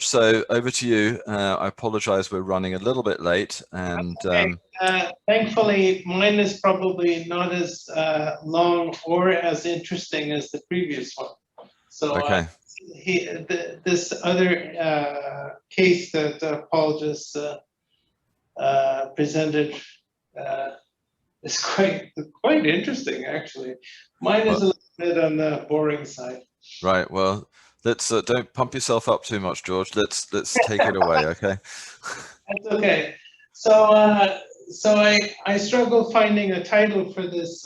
So over to you. I apologize, we're running a little bit late, and okay. Thankfully, mine is probably not as long or as interesting as the previous one. So okay. this other case that Paul just presented is quite interesting, actually. Mine is a little bit on the boring side. Right. Well, let's don't pump yourself up too much, George. Let's take it away, okay? That's okay. So I struggle finding a title for this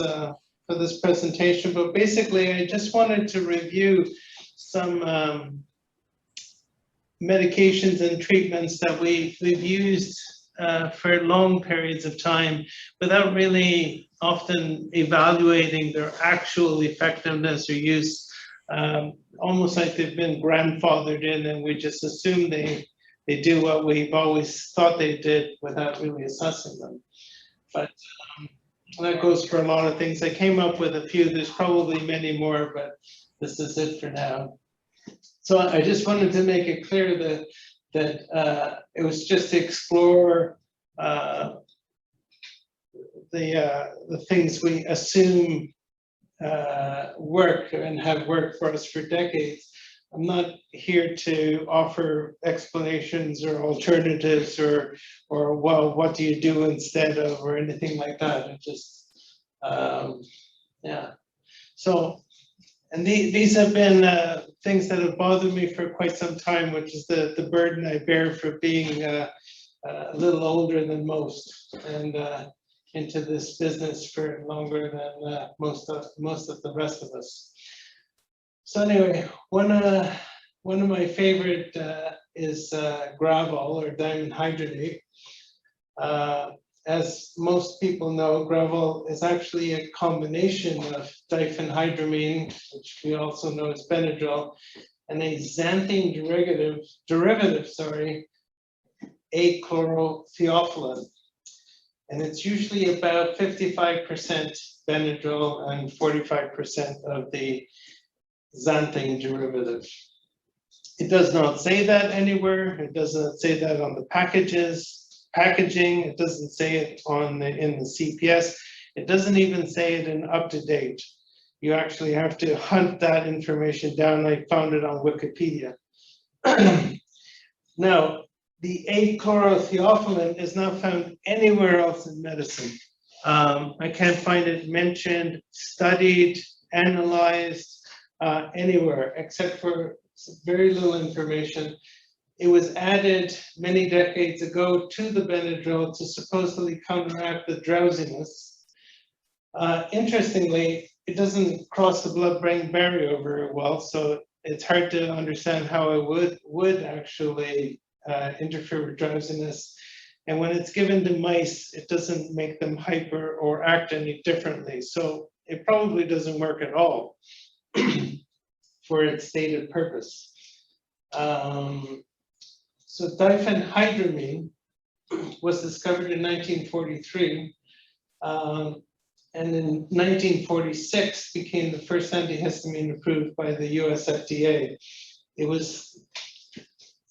presentation, but basically I just wanted to review some medications and treatments that we've used for long periods of time without really often evaluating their actual effectiveness or use, almost like they've been grandfathered in and we just assume they do what we've always thought they did without really assessing them. But that goes for a lot of things. I came up with a few, there's probably many more, but this is it for now. So I just wanted to make it clear that it was just to explore the things we assume work and have worked for us for decades. I'm not here to offer explanations or alternatives or well, what do you do instead of or anything like that. It just yeah. So, and these have been things that have bothered me for quite some time, which is the burden I bear for being a little older than most and into this business for longer than most of the rest of us. So anyway, one of my favorite is Gravol or diamond hydrogenate. As most people know, Gravol is actually a combination of diphenhydramine, which we also know as Benadryl, and a xanthine derivative, achlorotheophylline. And it's usually about 55% Benadryl and 45% of the xanthine derivative. It does not say that anywhere. It doesn't say that on the packaging. It doesn't say it in the CPS. It doesn't even say it in up-to-date. You actually have to hunt that information down. I found it on Wikipedia. Now, the achlorotheophylline is not found anywhere else in medicine. I can't find it mentioned, studied, analyzed, anywhere except for very little information. It was added many decades ago to the Benadryl to supposedly counteract the drowsiness. Interestingly, it doesn't cross the blood-brain barrier very well, so it's hard to understand how it would actually interfere with drowsiness. And when it's given to mice, it doesn't make them hyper or act any differently. So it probably doesn't work at all for its stated purpose. So diphenhydramine was discovered in 1943, and in 1946 became the first antihistamine approved by the US FDA. It was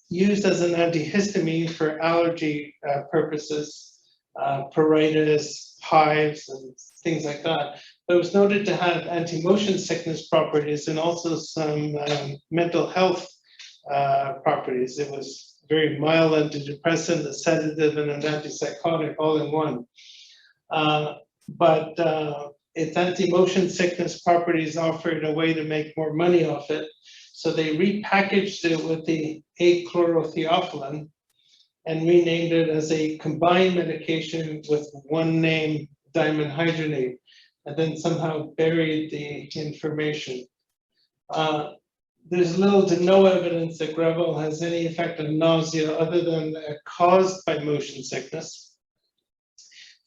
used as an antihistamine for allergy purposes, pruritus, hives, and things like that. But it was noted to have anti-motion sickness properties and also some mental health properties. It was very mild antidepressant, a sedative, and an antipsychotic all in one. But its anti-motion sickness properties offered a way to make more money off it. So they repackaged it with the achlorotheophylline and renamed it as a combined medication with one name, diamond hydrogenate, and then somehow buried the information. There's little to no evidence that Gravol has any effect on nausea other than caused by motion sickness.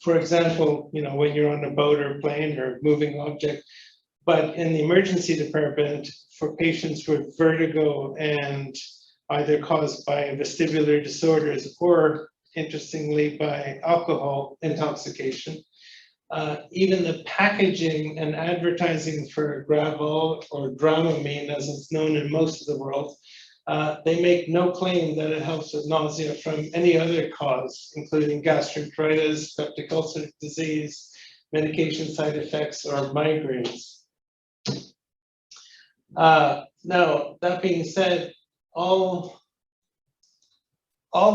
For example, when you're on a boat or plane or moving object, but in the emergency department for patients with vertigo and either caused by vestibular disorders or, interestingly, by alcohol intoxication. Even the packaging and advertising for Gravol or Dramamine, as it's known in most of the world, They make no claim that it helps with nausea from any other cause, including gastroenteritis, peptic ulcer disease, medication side effects, or migraines. Now, that being said, all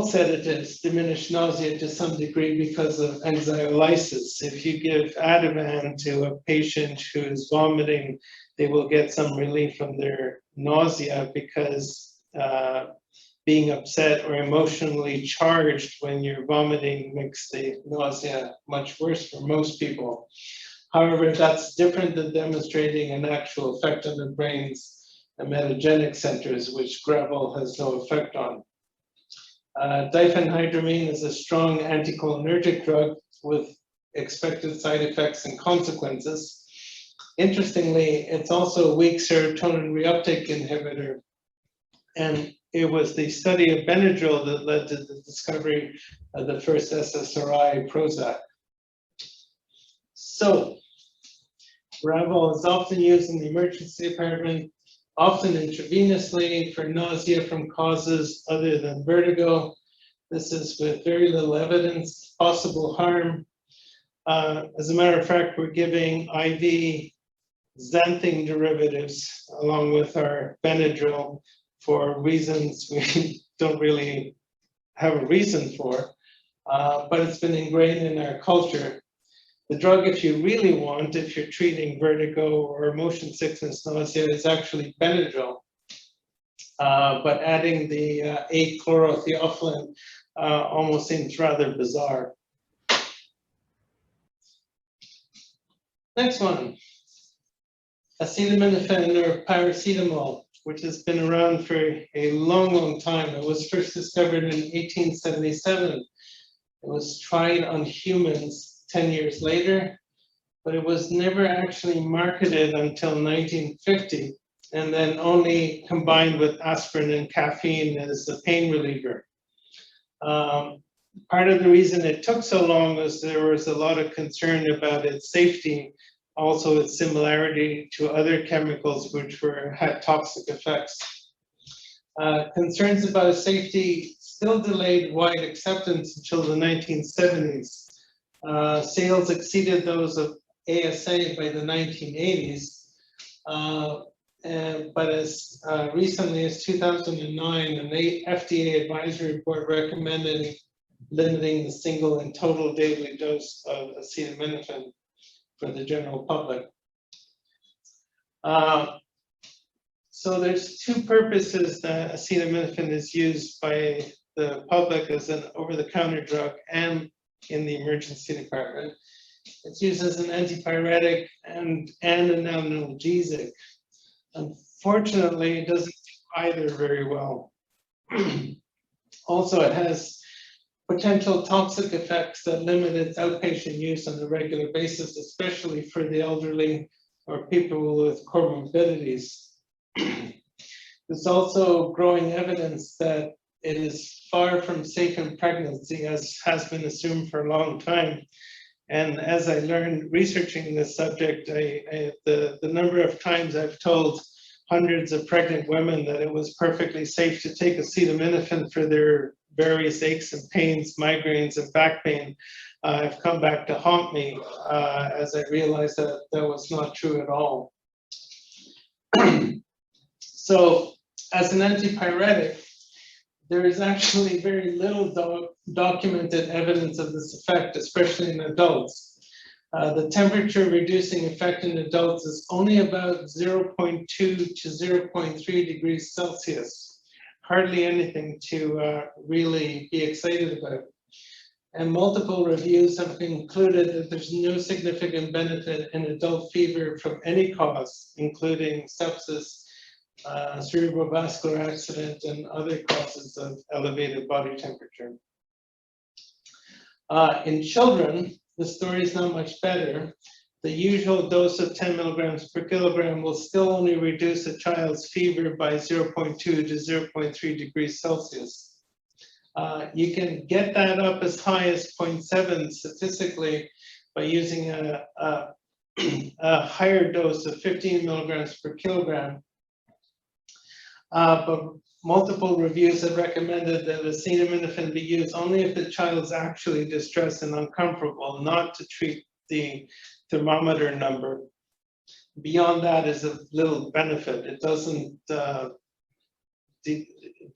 sedatives diminish nausea to some degree because of anxiolysis. If you give Ativan to a patient who is vomiting, they will get some relief from their nausea because being upset or emotionally charged when you're vomiting makes the nausea much worse for most people. However, that's different than demonstrating an actual effect on the brain's metagenic centers, which gravel has no effect on. Diphenhydramine is a strong anticholinergic drug with expected side effects and consequences. Interestingly, it's also a weak serotonin reuptake inhibitor, and it was the study of Benadryl that led to the discovery of the first SSRI, Prozac. So, Gravol is often used in the emergency department, often intravenously for nausea from causes other than vertigo. This is with very little evidence, possible harm. As a matter of fact, we're giving IV xanthine derivatives along with our Benadryl for reasons we don't really have a reason for, but it's been ingrained in our culture. The drug, if you really want, if you're treating vertigo or motion sickness, nausea, is actually Benadryl. But adding the achlorotheophylline almost seems rather bizarre. Next one, acetaminophen or paracetamol, which has been around for a long, long time. It was first discovered in 1877. It was tried on humans 10 years later, but it was never actually marketed until 1950, and then only combined with aspirin and caffeine as a pain reliever. Part of the reason it took so long was there was a lot of concern about its safety, also its similarity to other chemicals which had toxic effects. Concerns about safety still delayed wide acceptance until the 1970s. Sales exceeded those of ASA by the 1980s, but as recently as 2009, an FDA advisory report recommended limiting the single and total daily dose of acetaminophen for the general public. So there's two purposes that acetaminophen is used by the public as an over-the-counter drug and in the emergency department. It's used as an antipyretic and an analgesic. Unfortunately, it doesn't do either very well. Also, it has potential toxic effects that limit its outpatient use on a regular basis, especially for the elderly or people with comorbidities. There's also growing evidence that it is far from safe in pregnancy, as has been assumed for a long time. And as I learned researching this subject, the number of times I've told hundreds of pregnant women that it was perfectly safe to take acetaminophen for their various aches and pains, migraines and back pain, have come back to haunt me as I realized that that was not true at all. So as an antipyretic, there is actually very little documented evidence of this effect, especially in adults. The temperature reducing effect in adults is only about 0.2 to 0.3 degrees Celsius. Hardly anything to really be excited about. And multiple reviews have concluded that there's no significant benefit in adult fever from any cause, including sepsis, cerebrovascular accident, and other causes of elevated body temperature. In children, the story is not much better. The usual dose of 10 milligrams per kilogram will still only reduce a child's fever by 0.2 to 0.3 degrees Celsius. You can get that up as high as 0.7 statistically by using a higher dose of 15 milligrams per kilogram. But multiple reviews have recommended that acetaminophen be used only if the child is actually distressed and uncomfortable, not to treat the thermometer number. Beyond that is of little benefit. It doesn't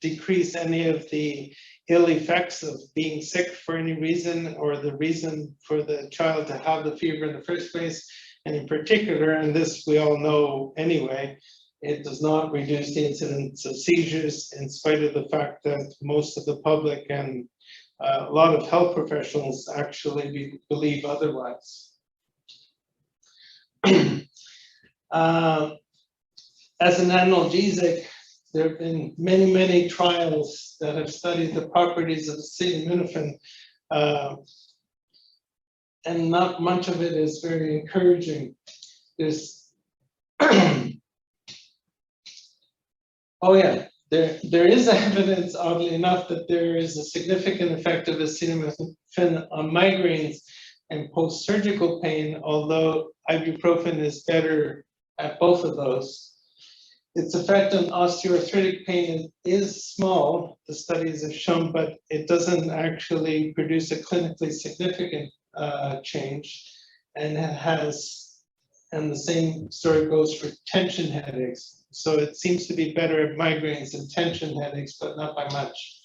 decrease any of the ill effects of being sick for any reason, or the reason for the child to have the fever in the first place. And in particular, and this we all know anyway, it does not reduce the incidence of seizures, in spite of the fact that most of the public and a lot of health professionals actually believe otherwise. As an analgesic, there have been many, many trials that have studied the properties of acetaminophen, and not much of it is very encouraging. There's oh yeah, there is evidence, oddly enough, that there is a significant effect of acetaminophen on migraines and post-surgical pain, although ibuprofen is better at both of those. Its effect on osteoarthritic pain is small, the studies have shown, but it doesn't actually produce a clinically significant change. And the same story goes for tension headaches. So it seems to be better at migraines and tension headaches, but not by much.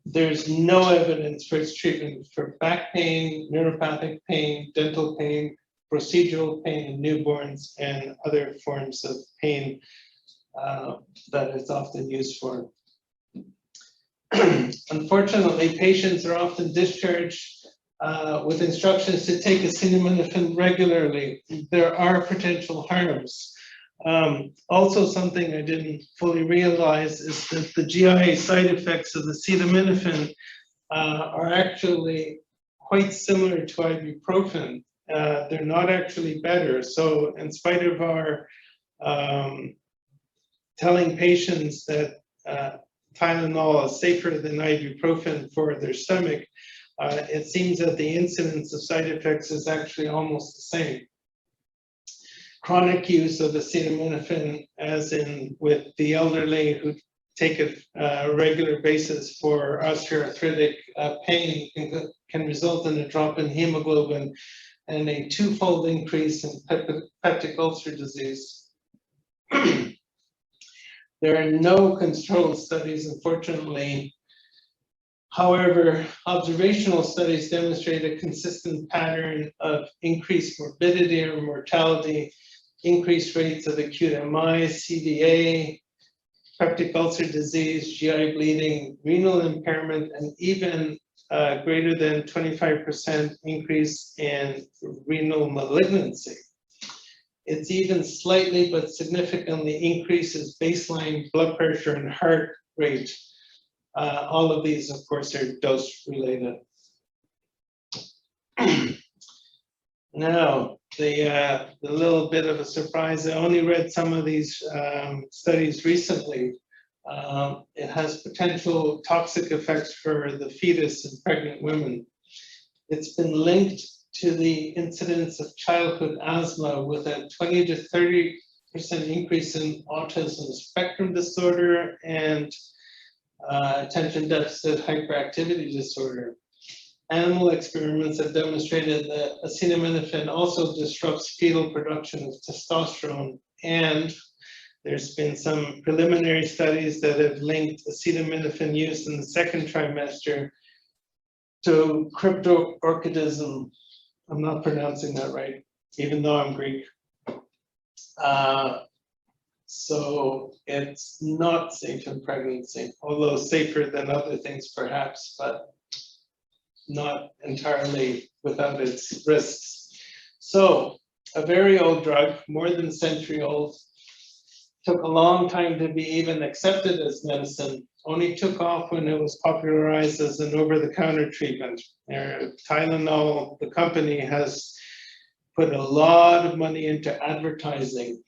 There's no evidence for its treatment for back pain, neuropathic pain, dental pain, procedural pain in newborns, and other forms of pain that it's often used for. Unfortunately, patients are often discharged with instructions to take acetaminophen regularly. There are potential harms. Also, something I didn't fully realize is that the GI side effects of acetaminophen are actually quite similar to ibuprofen. They're not actually better. So in spite of our telling patients that Tylenol is safer than ibuprofen for their stomach, it seems that the incidence of side effects is actually almost the same. Chronic use of acetaminophen, as in with the elderly who take it on a regular basis for osteoarthritic pain, can result in a drop in hemoglobin and a twofold increase in peptic ulcer disease. There are no controlled studies, unfortunately. However, observational studies demonstrate a consistent pattern of increased morbidity or mortality, increased rates of acute MI, CDA, peptic ulcer disease, GI bleeding, renal impairment, and even greater than 25% increase in renal malignancy. It's even slightly but significantly increases baseline blood pressure and heart rate. All of these, of course, are dose related. Now, the little bit of a surprise, I only read some of these studies recently. It has potential toxic effects for the fetus and pregnant women. It's been linked to the incidence of childhood asthma with a 20 to 30% increase in autism spectrum disorder and attention deficit hyperactivity disorder. Animal experiments have demonstrated that acetaminophen also disrupts fetal production of testosterone, and there's been some preliminary studies that have linked acetaminophen use in the second trimester to cryptorchidism. I'm not pronouncing that right, even though I'm Greek. So it's not safe in pregnancy, although safer than other things perhaps, but not entirely without its risks. So a very old drug, more than a century old, took a long time to be even accepted as medicine, only took off when it was popularized as an over-the-counter treatment. Tylenol, the company, has put a lot of money into advertising.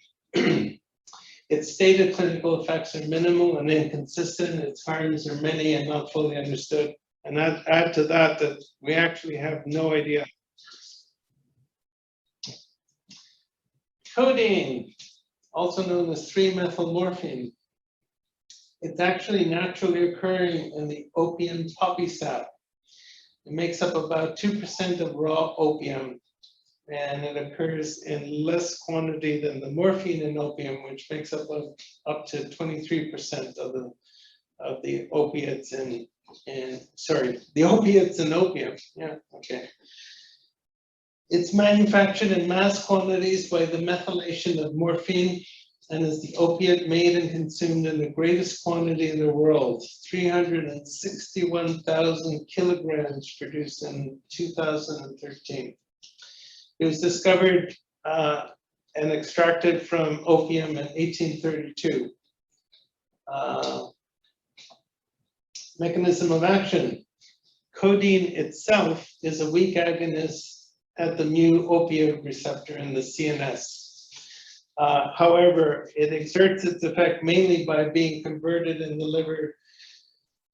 Its stated clinical effects are minimal and inconsistent. Its harms are many and not fully understood. And add to that that we actually have no idea. Codeine, also known as 3-methylmorphine. It's actually naturally occurring in the opium poppy sap. It makes up about 2% of raw opium, and it occurs in less quantity than the morphine in opium, which makes up to 23% of the opiates in the opiates in opium. Yeah, okay. It's manufactured in mass quantities by the methylation of morphine and is the opiate made and consumed in the greatest quantity in the world, 361,000 kilograms produced in 2013. It was discovered and extracted from opium in 1832. Mechanism of action. Codeine itself is a weak agonist at the mu opioid receptor in the CNS. However, it exerts its effect mainly by being converted in the liver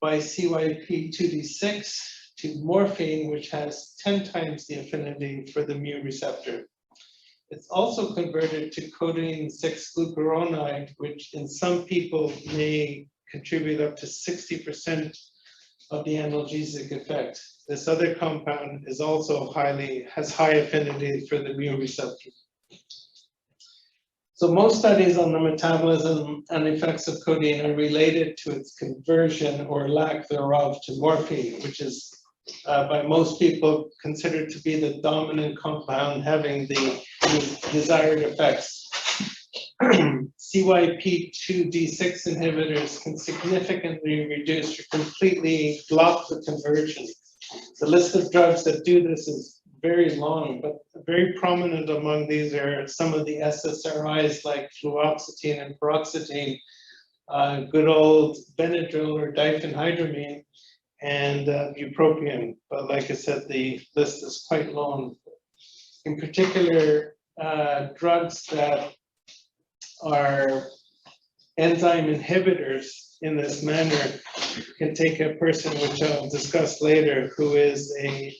by CYP2D6 to morphine, which has 10 times the affinity for the mu receptor. It's also converted to codeine 6-glucuronide, which in some people may contribute up to 60% of the analgesic effect. This other compound is also has high affinity for the mu receptor. So most studies on the metabolism and effects of codeine are related to its conversion or lack thereof to morphine, which is by most people considered to be the dominant compound having the desired effects. CYP2D6 inhibitors can significantly reduce or completely block the conversion. The list of drugs that do this is very long, but very prominent among these are some of the SSRIs like fluoxetine and paroxetine, good old Benadryl or diphenhydramine, and bupropion. But like I said, the list is quite long. In particular, drugs that are enzyme inhibitors in this manner can take a person, which I'll discuss later, who is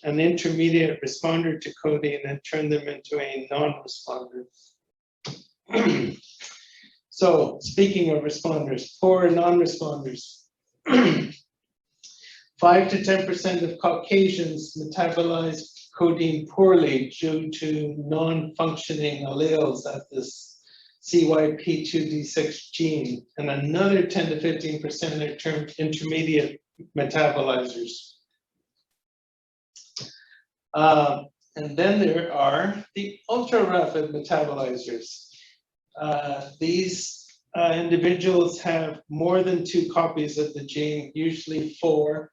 an intermediate responder to codeine and turn them into a non-responder. So speaking of responders, poor non-responders. 5 to 10% of Caucasians metabolize codeine poorly due to non-functioning alleles at this CYP2D6 gene, and another 10 to 15% are termed intermediate metabolizers. And then there are the ultra-rapid metabolizers. These individuals have more than 2 copies of the gene, usually 4,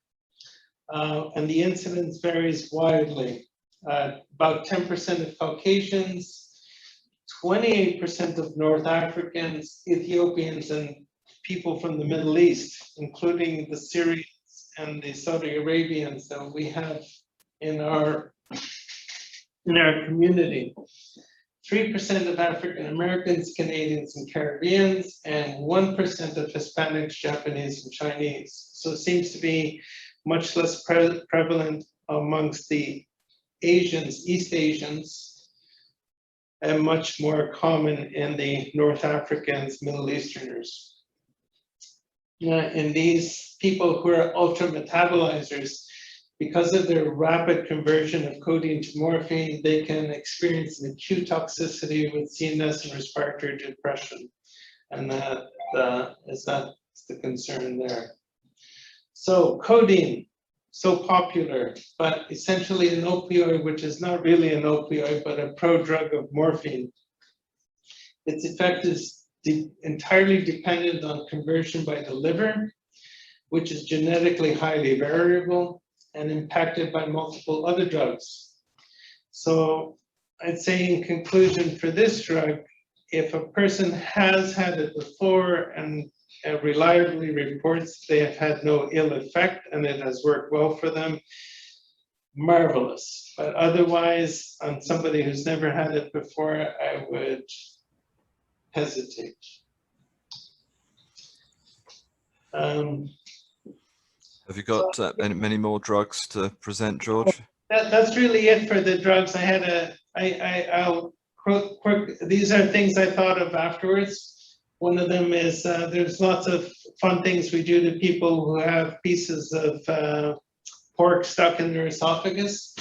and the incidence varies widely. About 10% of Caucasians, 28% of North Africans, Ethiopians, and people from the Middle East, including the Syrians and the Saudi Arabians that we have in our community. 3% of African Americans, Canadians, and Caribbeans, and 1% of Hispanics, Japanese, and Chinese. So it seems to be much less prevalent amongst the Asians, East Asians, and much more common in the North Africans, Middle Easterners. In these people who are ultra metabolizers, because of their rapid conversion of codeine to morphine, they can experience an acute toxicity with CNS and respiratory depression. And that's the concern there. So codeine, so popular, but essentially an opioid, which is not really an opioid, but a prodrug of morphine. Its effect is entirely dependent on conversion by the liver, which is genetically highly variable and impacted by multiple other drugs. So I'd say in conclusion for this drug, if a person has had it before and reliably reports they have had no ill effect and it has worked well for them, marvelous. But otherwise, on somebody who's never had it before, I would hesitate. Have you got many more drugs to present, George? That's really it for the drugs. I had I'll quick, these are things I thought of afterwards. One of them is there's lots of fun things we do to people who have pieces of pork stuck in their esophagus.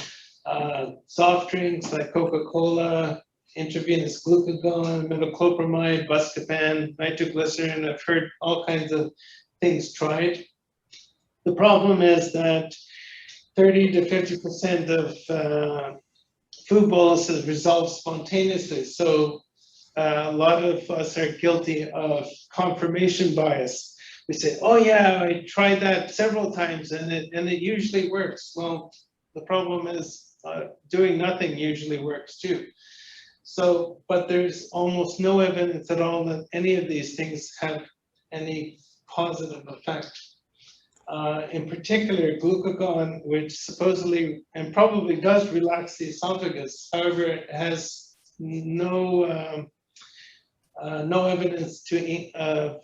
Soft drinks like Coca-Cola, intravenous glucagon, metoclopramide, Buscopan, nitroglycerin. I've heard all kinds of things tried. The problem is that 30 to 50% of food boluses resolve spontaneously. So a lot of us are guilty of confirmation bias. We say, oh yeah, I tried that several times and it usually works. Well, the problem is doing nothing usually works too. So, but there's almost no evidence at all that any of these things have any positive effect. In particular, glucagon, which supposedly and probably does relax the esophagus, however, it has no evidence to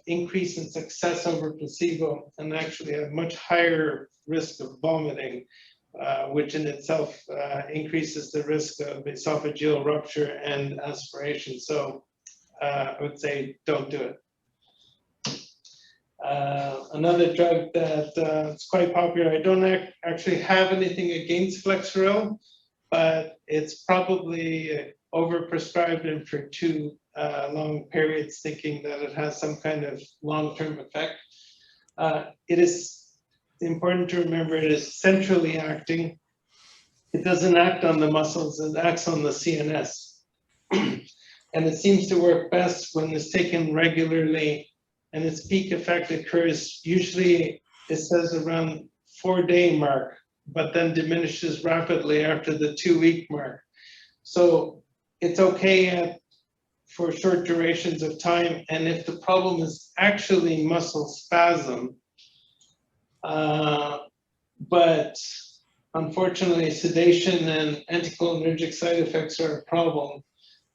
increase in success over placebo, and actually a much higher risk of vomiting, which in itself increases the risk of esophageal rupture and aspiration. So I would say don't do it. Another drug that is quite popular, I don't actually have anything against Flexeril, but it's probably overprescribed and for too long periods, thinking that it has some kind of long-term effect. It is important to remember it is centrally acting. It doesn't act on the muscles, it acts on the CNS. And it seems to work best when it's taken regularly, and its peak effect occurs usually, it says, around 4-day mark, but then diminishes rapidly after the 2-week mark. So it's okay for short durations of time, and if the problem is actually muscle spasm, but unfortunately sedation and anticholinergic side effects are a problem,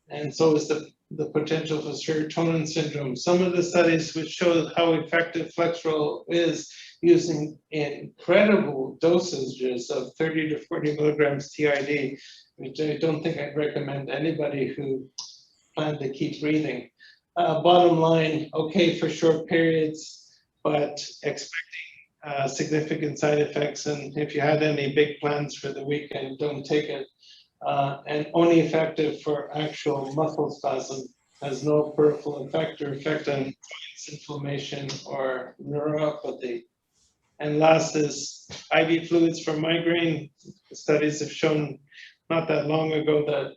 and so is the potential for serotonin syndrome. Some of the studies which show how effective Flexeril is using incredible dosages of 30 to 40 milligrams TID, which I don't think I'd recommend anybody who plan to keep breathing. Bottom line, okay for short periods, but expecting significant side effects. And if you had any big plans for the weekend, don't take it. And only effective for actual muscle spasm, has no peripheral effect or effect on joints inflammation or neuropathy. And last is IV fluids for migraine. Studies have shown not that long ago that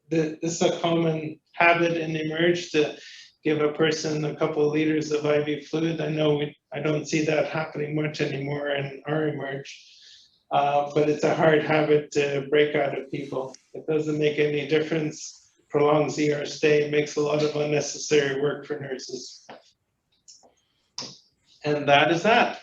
this is a common habit in Emerge to give a person a couple of liters of IV fluid. I don't see that happening much anymore in our Emerge. But it's a hard habit to break out of people. It doesn't make any difference, prolongs ER stay, makes a lot of unnecessary work for nurses. And that is that.